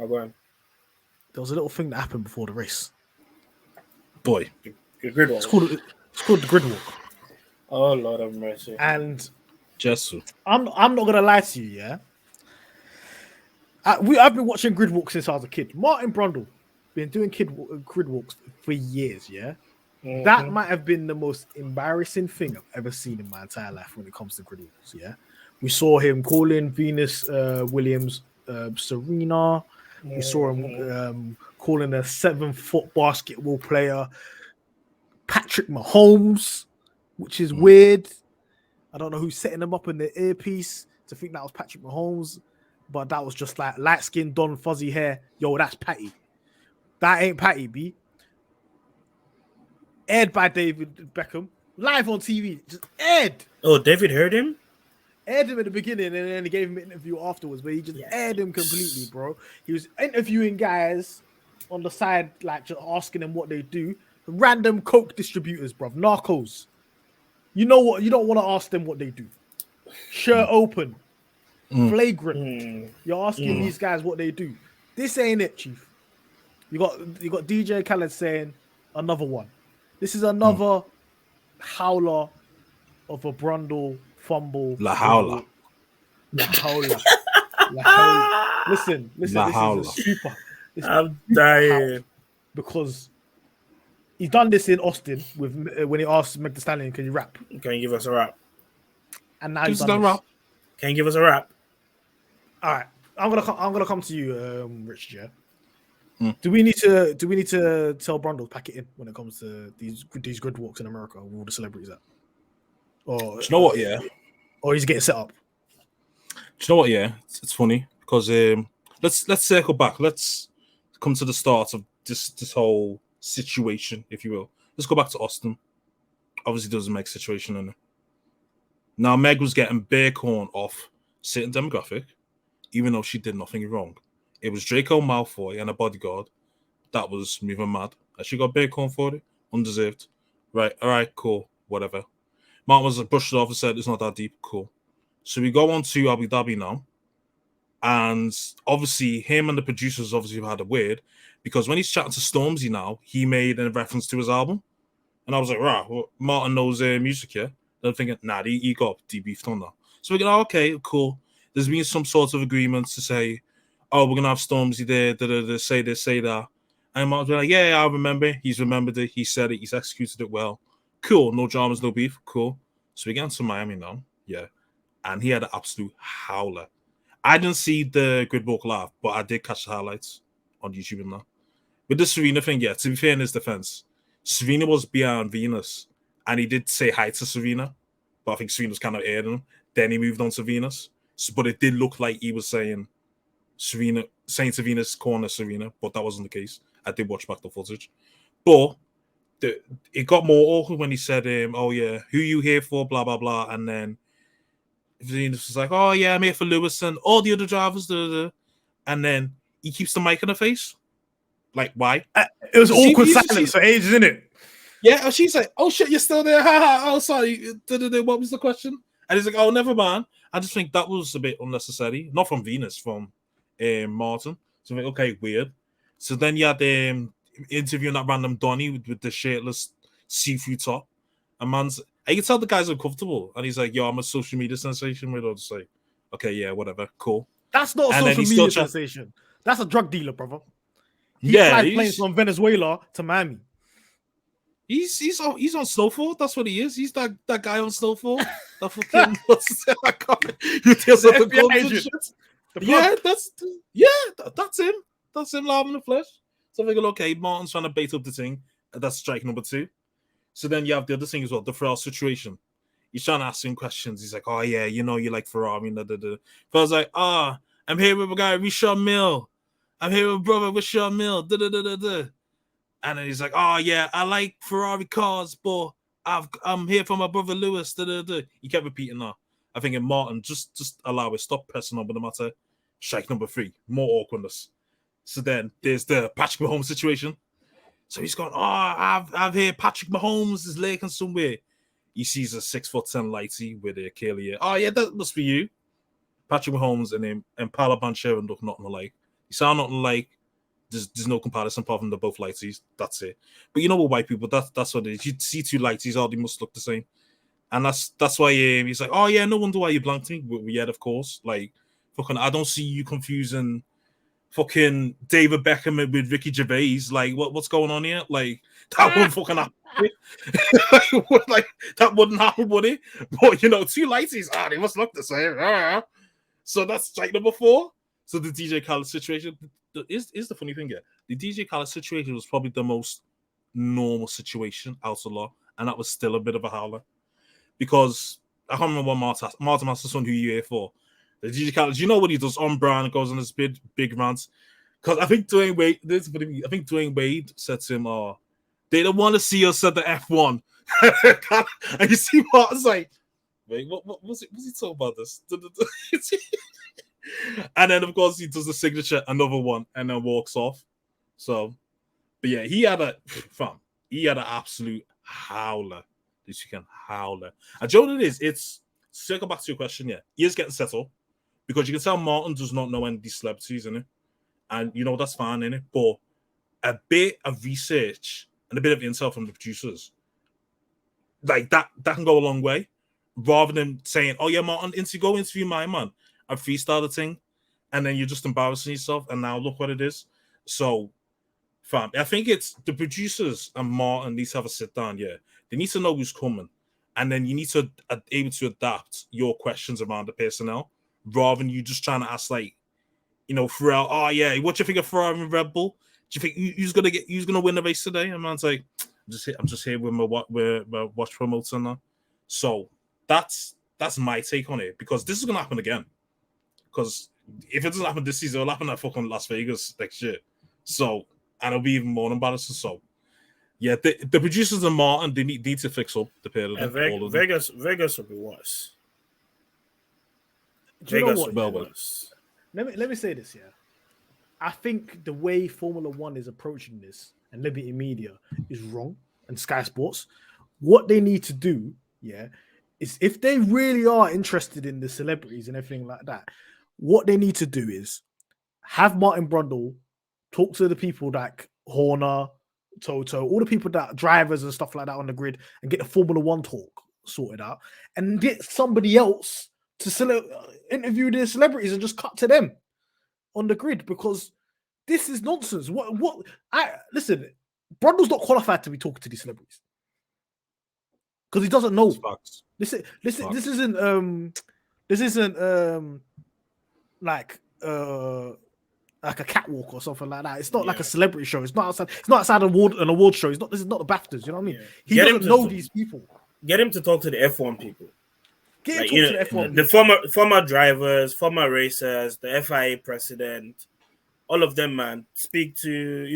Oh, go on. There was a little thing that happened before the race. Boy. The grid walk. It's called the grid walk. Oh, Lord have mercy. And Jesu. I'm not gonna lie to you, yeah. I've been watching grid walks since I was a kid. Martin Brundle been doing grid walks for years, yeah. Mm-hmm. That might have been the most embarrassing thing I've ever seen in my entire life when it comes to grid walks, yeah. We saw him calling Venus Williams Serena. We saw him calling a 7-foot basketball player Patrick Mahomes, which is weird. I don't know who's setting them up in the earpiece to think that was Patrick Mahomes, but that was just like light skin, Don fuzzy hair. Yo, that's Patty. That ain't Patty, B. Aired by David Beckham, live on TV. Just aired. Oh, David heard him? Aired him in the beginning, and then he gave him an interview afterwards, but he just aired him completely, bro. He was interviewing guys on the side, like just asking them what they do. Random coke distributors, bro. Narcos. You know what? You don't want to ask them what they do. Shirt open. Flagrant. You're asking these guys what they do. This ain't it, Chief. You got DJ Khaled saying another one. This is another howler of a Brundle fumble. La howler. La howler. La howler. Listen. La this howler. is a super. I'm dying. Because he's done this in Austin with when he asked Meg Thee Stallion, "Can you rap?" Can you give us a rap? And now he's done this. Rap. Can you give us a rap? All right, I'm gonna come to you, Rich. Yeah. Do we need to tell Brundle to pack it in when it comes to these grid walks in America with all the celebrities at? Or Do you know what? Yeah. Or he's getting set up. Do you know what? Yeah, it's funny because let's circle back. Let's come to the start of this whole situation, if you will. Let's go back to Austin. Obviously, doesn't make situation in it. Now, Meg was getting bear corn off certain demographic, even though she did nothing wrong. It was Draco Malfoy and a bodyguard that was moving mad. And she got bear corn for it. Undeserved. Right, all right, cool, whatever. Martin was brushed it off and said it's not that deep. Cool. So we go on to Abu Dhabi now. And obviously, him and the producers obviously have had a word because when he's chatting to Stormzy now, he made a reference to his album. And I was like, right, well, Martin knows music, yeah? Then I'm thinking, nah, he got debriefed on that. So we're going, oh, okay, cool. There's been some sort of agreement to say, oh, we're going to have Stormzy there, say this, say that. And Martin's like, yeah, I remember. He's remembered it. He said it. He's executed it well. Cool. No dramas, no beef. Cool. So we get to Miami now. Yeah. And he had an absolute howler. I didn't see the grid walk live, but I did catch the highlights on YouTube and that. With the Serena thing, yeah, to be fair in his defense, Serena was behind Venus, and he did say hi to Serena, but I think Serena was kind of airing him. Then he moved on to Venus. So, but it did look like he was saying to Venus, corner Serena, but that wasn't the case. I did watch back the footage. But it got more awkward when he said, oh yeah, who you here for, blah, blah, blah. And then Venus was like, oh yeah, I'm here for Lewis and all the other drivers. And then he keeps the mic in her face. Like, why? It was awkward silence for ages, isn't it? Yeah, and she's like, oh shit, you're still there. Oh, sorry. What was the question? And he's like, oh, never mind. I just think that was a bit unnecessary. Not from Venus, from Martin. So I'm like, okay, weird. So then you had interviewing that random Donny with the shirtless see-through top. And man's, I can tell the guy's uncomfortable. And he's like, yo, I'm a social media sensation. We're just like, okay, yeah, whatever, cool. That's not a social media sensation. That's a drug dealer, brother. He yeah, flies planes from Venezuela to Miami. He's on Snowfall. That's what he is. He's that guy on Snowfall. That fucking you tell something yeah, that's him. That's him live in the flesh. So I figured, okay, Martin's trying to bait up the thing. That's strike number 2. So then you have the other thing as well, the Ferrari situation. He's trying to ask him questions. He's like, oh yeah, you know you like Ferrari. But I was like, I'm here with a guy, Richard Mill. I'm here with brother Richard Mill. And then he's like, oh yeah, I like Ferrari cars, but I'm here for my brother Lewis. He kept repeating that. I think Martin, just allow it, stop pressing on with the matter. Strike number 3, more awkwardness. So then there's the Patrick Mahomes situation. So he's going, I've heard Patrick Mahomes is lurking somewhere. He sees a 6'10" lighty with a curly hair. Oh yeah, that must be you. Patrick Mahomes and him and Paolo Banchero look nothing alike. You sound nothing like there's no comparison apart from they're both lighties. That's it. But you know what, white people, that's what it is. You see two lighties, oh, they must look the same. And that's why he's like, oh yeah, no wonder why you blanked me. Well, yeah, of course. Like, fucking, I don't see you confusing fucking David Beckham with Ricky Gervais. Like, what's going on here? Like, that wouldn't fucking happen. Like, that wouldn't happen, would it? But, you know, two lighties, they must look the same. So that's strike number 4. So the DJ Khaled situation is the funny thing here. The DJ Khaled situation was probably the most normal situation out of law, and that was still a bit of a howler. Because I can't remember what Martin Masterson, who you here for. The DJ Khaled, you know what he does on brand, goes on his big rants. Because I think Dwayne Wade said to him, they don't want to see us at the F1. And you see Martin's like, wait, what was he talking about this? And then of course he does the signature, another one, and then walks off. So, but yeah, he had an absolute howler. This weekend, howler. And Joe, what it is, it's circle back to your question. Yeah, he is getting settled because you can tell Martin does not know any of these celebrities in it, and you know that's fine in it. But a bit of research and a bit of intel from the producers, like that can go a long way. Rather than saying, "Oh yeah, Martin, go interview my man," and freestyle the thing, and then you're just embarrassing yourself. And now look what it is. So, fam, I think it's the producers and Martin need to have a sit down. Yeah. They need to know who's coming, and then you need to able to adapt your questions around the personnel, rather than you just trying to ask like, you know, Pharrell. Oh yeah, what do you think of Ferrari and Red Bull? Do you think who's gonna win the race today? And man's like, I'm just here with my watch promoter now. So that's my take on it, because this is gonna happen again. Because if it doesn't happen this season, it'll happen at fucking Las Vegas next year. So, and it'll be even more embarrassing. So. Yeah, the producers and Martin, they need to fix up the pair of them. Vegas will be worse. Do you know what? Worse. Let me say this, yeah. I think the way Formula One is approaching this and Liberty Media is wrong, and Sky Sports. What they need to do, yeah, is if they really are interested in the celebrities and everything like that, what they need to do is have Martin Brundle talk to the people like Horner, Toto, all the people that drivers and stuff like that on the grid, and get the Formula One talk sorted out, and get somebody else to interview the celebrities and just cut to them on the grid, because this is nonsense. Listen, Brundle's not qualified to be talking to these celebrities because he doesn't know. This isn't like a catwalk or something like that. It's not like a celebrity show. It's not outside an award show. This is not the BAFTAs. You know what I mean? He doesn't know these people. Get him to talk to the F1 people. Get him to talk to the F1 the former drivers, former racers, the FIA president, all of them, man. Speak to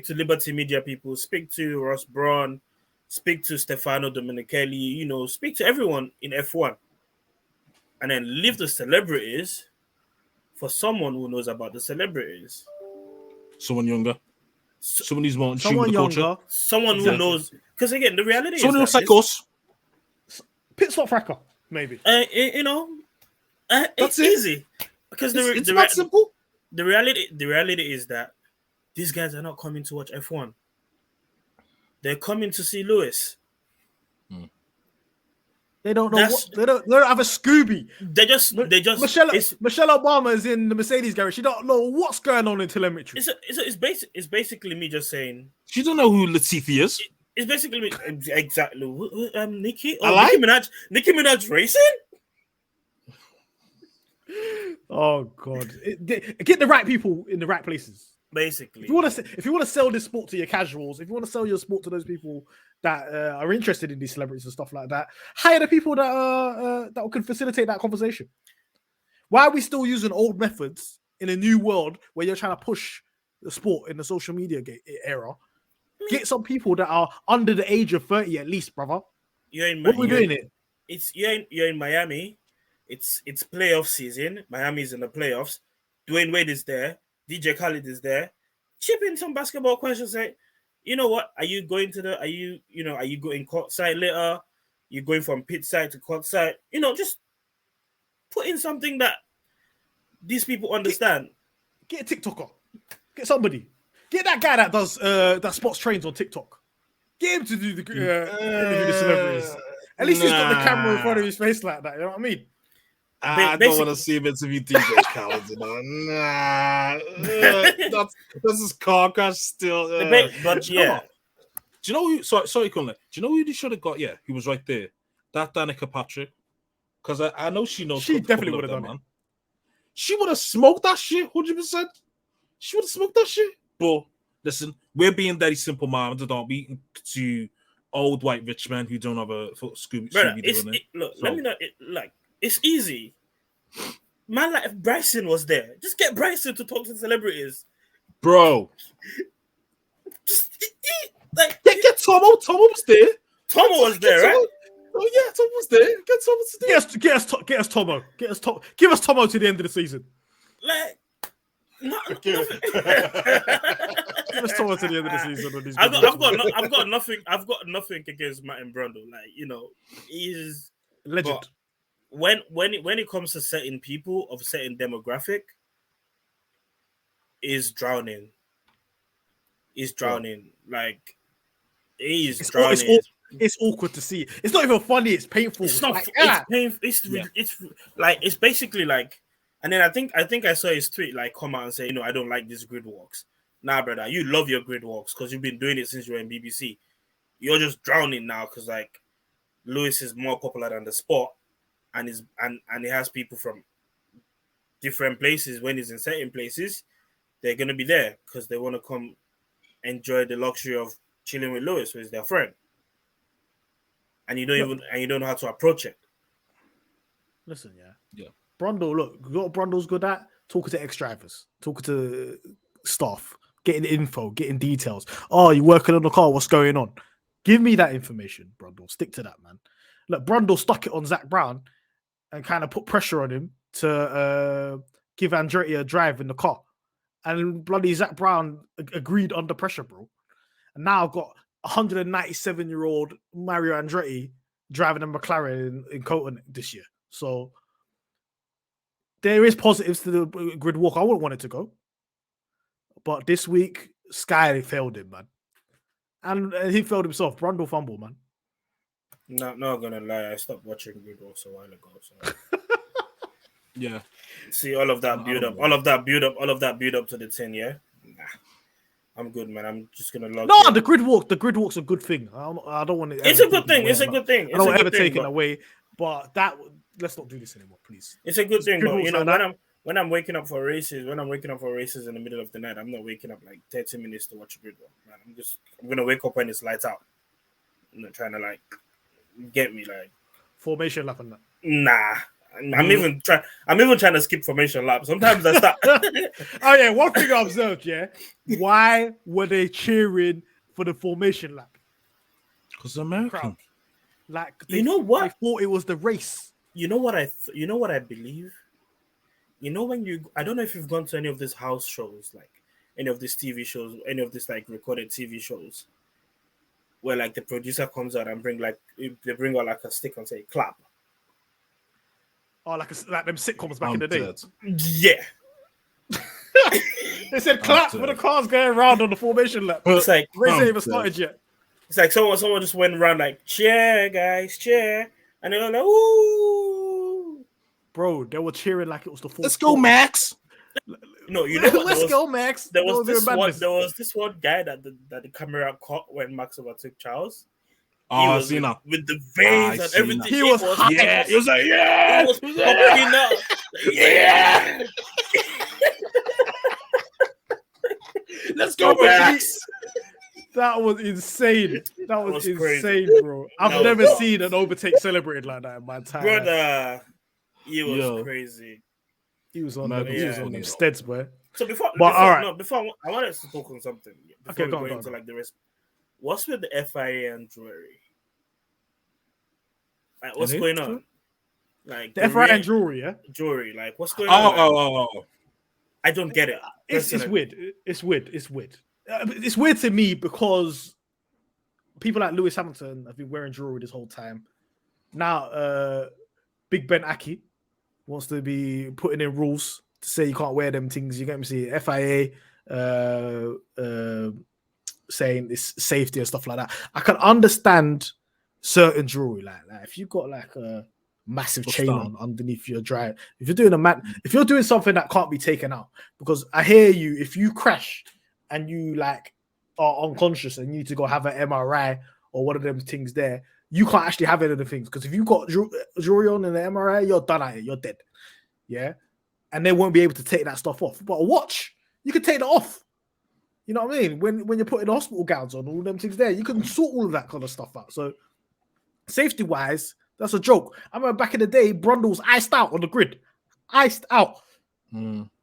Liberty Media people. Speak to Ross Brawn. Speak to Stefano Domenicali. Speak to everyone in F1, and then leave the celebrities for someone who knows about the celebrities. Someone younger. Someone who's more in tune with the younger. Culture. Someone who knows. Because again, the reality someone is... Someone like us. Pitstop Fracas, maybe. It's easy. Because it's that simple. The reality is that these guys are not coming to watch F1. They're coming to see Lewis. They don't know they don't have a Scooby. They just Michelle Obama is in the Mercedes garage. She don't know what's going on in telemetry. It's basically me just saying. She don't know who Latifi is. It's basically me, exactly. Nicki. Nicki Minaj racing. Oh God! Get the right people in the right places. Basically, if you want to sell this sport to your casuals, if you want to sell your sport to those people that are interested in these celebrities and stuff like that, hire the people that can facilitate that conversation. Why are we still using old methods in a new world where you're trying to push the sport in the social media era? Get some people that are under the age of 30 at least, brother. What are we doing it? You're in Miami. It's playoff season. Miami's in the playoffs. Dwayne Wade is there. DJ Khaled is there. Chip in some basketball questions. Say, you know what? Are you going are you going courtside later? You're going from pit side to courtside. Just put in something that these people understand. Get a TikToker. Get somebody. Get that guy that does that spots trains on TikTok. Get him to do the interview the celebrities. At least he's got the camera in front of his face like that. You know what I mean? I don't want to see him interview DJ Khaled. You know? That's his car crash still. But yeah. Do you know who? Sorry, Kunle. Do you know who they should have got? Yeah, he was right there. That Danica Patrick. Because I know she knows. She definitely would have done it. She would have smoked that shit, 100%. She would have smoked that shit. But listen, we're being very simple minded, aren't we? To old white rich men who don't have a Scooby Doo. Look, let me know. It's easy. Man, like if Bryson was there, just get Bryson to talk to the celebrities, bro. Just get Tomo. Tomo was there. Tomo was there, right? Oh yeah, Tomo was there. Get Tomo to do. Get us Tomo. Give us Tomo to the end of the season. Like, give us Tomo to the end of the season. I've got nothing against Martin Brundle. Like, you know, he's legend. When it comes to certain people of certain demographic, is drowning. He's drowning. Like, he's drowning. It's awkward to see. It's not even funny. It's painful. It's not. It's painful. It's like, it's basically like. And then I think I saw his tweet like come out and say, you know, I don't like these grid walks. Nah, brother, you love your grid walks because you've been doing it since you were in BBC. You're just drowning now because like Lewis is more popular than the sport, and he has people from different places. When he's in certain places, they're gonna be there because they want to come enjoy the luxury of chilling with Lewis, who is their friend. And you don't know how to approach it. Listen, yeah. Brundle, look, what Brundle's good at? Talking to ex-drivers, talking to staff, getting info, getting details. Oh, you're working on the car, what's going on? Give me that information, Brundle. Stick to that, man. Look, Brundle stuck it on Zach Brown and kind of put pressure on him to give Andretti a drive in the car. And bloody Zach Brown agreed under pressure, bro. And now I've got 197-year-old Mario Andretti driving a McLaren in Colton this year. So there is positives to the grid walk. I wouldn't want it to go. But this week, Sky failed him, man. And he failed himself. Brundle fumble, man. Not gonna lie, I stopped watching grid walks a while ago. So yeah. See all of that build up to the 10, yeah? Nah. I'm good, man. I'm just gonna log. No, the grid walk's a good thing. I don't want it. It's a good thing. It's a good thing. I don't ever take it away. But let's not do this anymore, please. It's a good thing, but you know, when I'm waking up for races in the middle of the night, I'm not waking up like 30 minutes to watch a grid walk, man. I'm gonna wake up when it's lights out. I'm not trying to like get me like formation lap and that. Nah. I'm even trying to skip formation lap. Sometimes I start. Oh yeah, one thing I observed, yeah. Why were they cheering for the formation lap? Because American. Like you know what? They thought it was the race. You know what I believe? You know I don't know if you've gone to any of these house shows, like any of these TV shows, any of these like recorded TV shows, where like the producer comes out and bring out like a stick and say clap. Oh, like them sitcoms back in the day. Yeah. They said clap when the car's going around on the formation lap. It's like race ain't even started yet. It's like someone just went around like cheer, guys, cheer, and they were like, ooh. Bro, they were cheering like it was the fourth. Let's go, Max. No, you know. Let's go, Max. There was this one guy that the camera caught when Max overtook Charles. Oh, Cena. With the veins and everything. He was hot. Yeah. He was like, yeah. He was popping out. Yeah. Let's go, Max. That was insane. That was insane, crazy. Bro. I've never seen an overtake celebrated like that in my time. Brother, he was crazy. He was on them steads, boy. So before I wanted to talk on something. Before we go into like the rest. What's with the FIA and jewelry? Like, what's going on? Like the FIA and jewelry, yeah? Jewelry, like what's going on? Oh. I don't get it. It's weird. It's weird. It's weird to me because people like Lewis Hamilton have been wearing jewelry this whole time. Now, Big Ben Aki wants to be putting in rules to say you can't wear them things. You get me? See, FIA saying it's safety and stuff like that. I can understand certain jewelry, like if you've got like a massive chain on underneath your drive, if you're doing something that can't be taken out, because I hear you, if you crash and you like are unconscious and you need to go have an MRI or one of them things there, you can't actually have any of the things, because if you've got jewelry on in the MRI, you're done at it, you're dead. Yeah, and they won't be able to take that stuff off. But a watch, you can take that off. You know what I mean? When you're putting hospital gowns on, all them things there, you can sort all of that kind of stuff out. So safety wise, that's a joke. I remember back in the day, Brundle's iced out on the grid, iced out,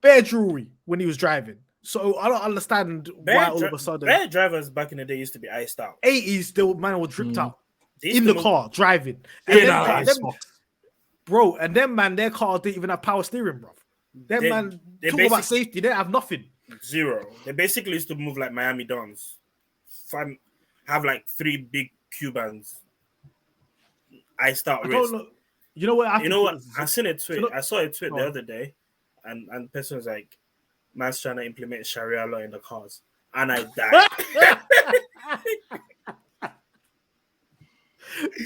bare jewelry when he was driving. So I don't understand why all of a sudden bare drivers back in the day used to be iced out. 80s, the man was dripped out in the car driving. And bro, and them man, their cars didn't even have power steering, bro. Them man talk about safety, they have nothing. Zero. They basically used to move like Miami Dons. Have like 3 big Cubans. Iced out. I don't know. You know what? I seen a tweet. I saw a tweet the other day, and the person was like, "Man's trying to implement Sharia law in the cars," and I died.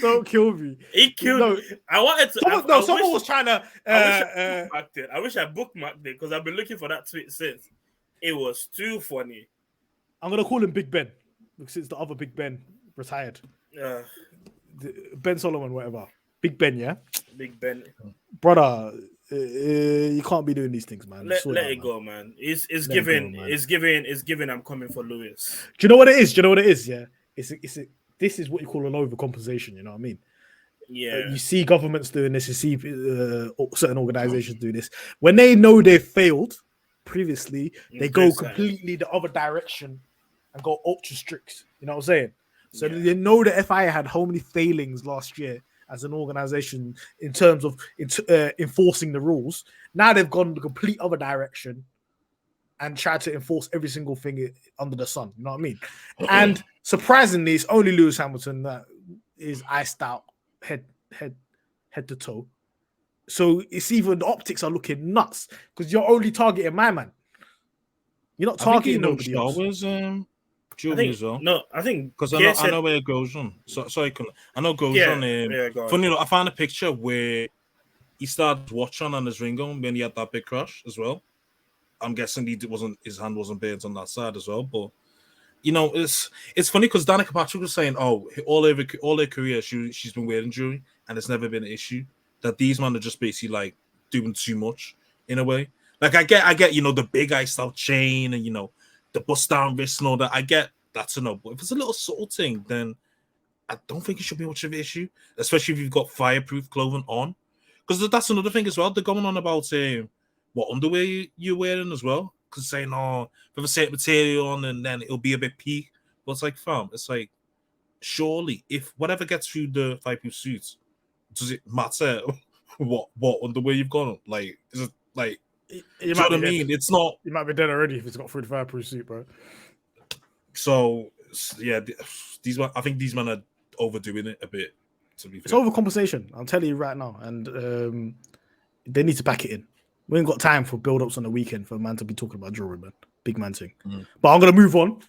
Don't kill me. He killed me. I wanted to. Someone was trying to. I wish I bookmarked it because I've been looking for that tweet since. It was too funny. I'm gonna call him Big Ben since the other Big Ben retired. Ben Solomon, whatever. Big Ben, yeah. Big Ben, brother. You can't be doing these things, man. Let it go, man. It's giving. I'm coming for Lewis. Do you know what it is? Yeah. This is what you call an overcompensation. You know what I mean? Yeah. You see governments doing this. You see certain organizations do this when they know they've failed previously. They go completely the other direction and go ultra strict. You know what I'm saying? So they know the FIA had how many failings last year as an organization in terms of enforcing the rules. Now they've gone the complete other direction and tried to enforce every single thing under the sun. You know what I mean? And surprisingly, it's only Lewis Hamilton that is iced out head to toe. So it's even the optics are looking nuts because you're only targeting my man. You're not targeting nobody else. Jewelry as well. No, I think because I know where it goes on. Sorry, I know it goes on. Go on. Funny enough, I found a picture where he started watching on his Ringo when he had that big crash as well. I'm guessing his hand wasn't burnt on that side as well. But you know, it's funny because Danica Patrick was saying, "Oh, all her career she's been wearing jewelry and it's never been an issue." That these men are just basically like doing too much in a way. Like I get, you know, the big iced out chain and you know the bust down wrist and all that. I get that's a no. But if it's a little subtle thing, then I don't think it should be much of an issue, especially if you've got fireproof clothing on. Because that's another thing as well. They're going on about what underwear you're wearing as well. Because saying, oh, with a certain material on and then it'll be a bit peak. But it's like, fam, it's like, surely, if whatever gets through the fireproof suits, does it matter what underwear you've got on? Like, is it like, you know what I mean? It's not. You might be dead already if it's got through the fireproof suit, bro. So, yeah, I think these men are overdoing it a bit. To be fair. It's overcompensation. I'm telling you right now. And they need to back it in. We ain't got time for build-ups on the weekend for a man to be talking about jewelry, man. Big man thing. But I'm going to move on